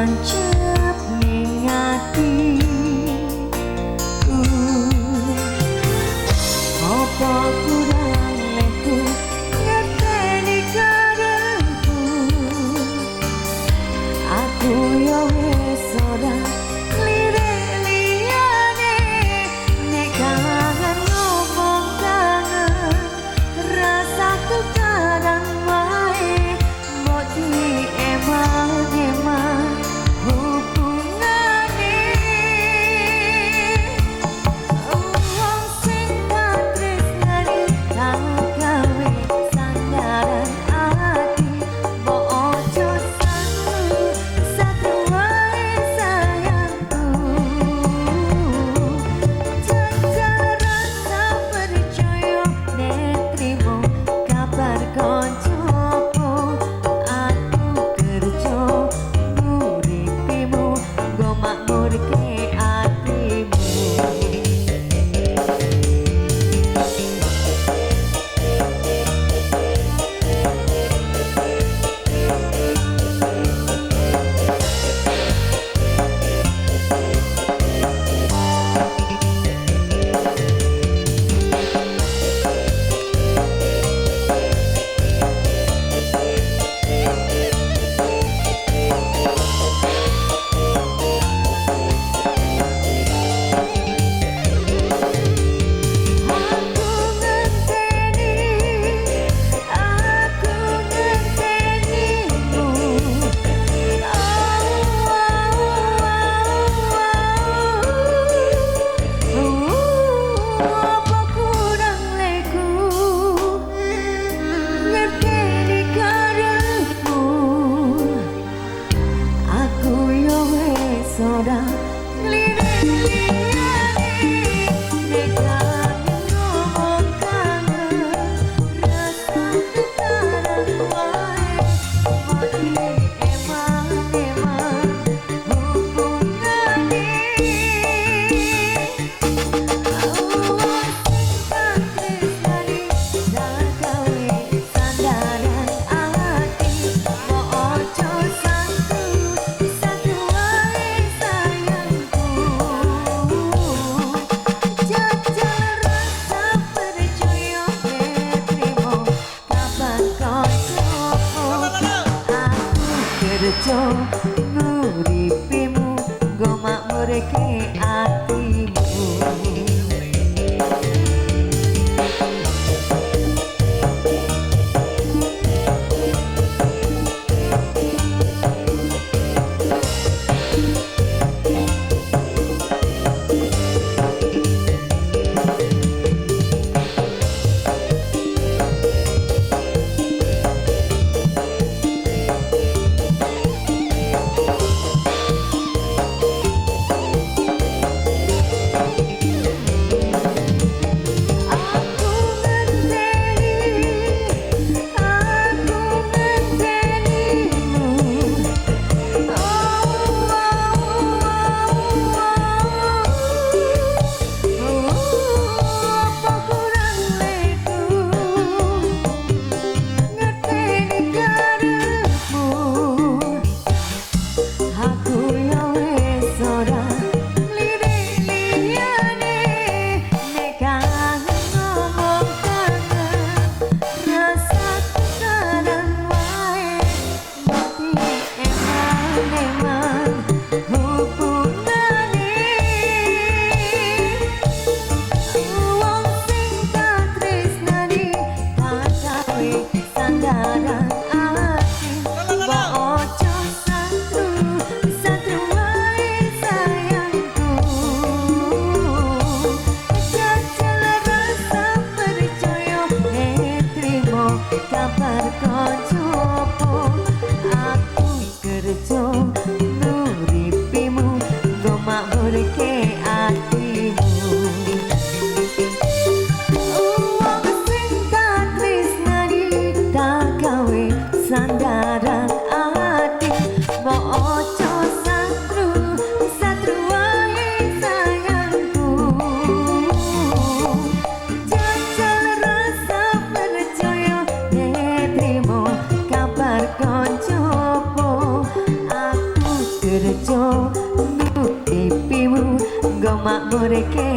tancap ning ati. Apa kurang leku ngerteni karepku. Aku yo wis ora lirik liyane nek kangen ngomong kangen rasaku kadang wae mbok emang hubungane. Wong sing katresnani tak gawe sandaran ati mbok ojo satu wae sayangku. Jajal rasa percaya nek trimo kabar koncoku. Aku kerja nguripimu nggo makmurke atimu. Apa kurang leku ngerteni karepmu. Aku yo wis ora lirik liyane nek kangen ngomong kangen rasaku kadang wae mati emang hubungane. Kerja nguripimu nggo makmurke atimu. Muga makmur ke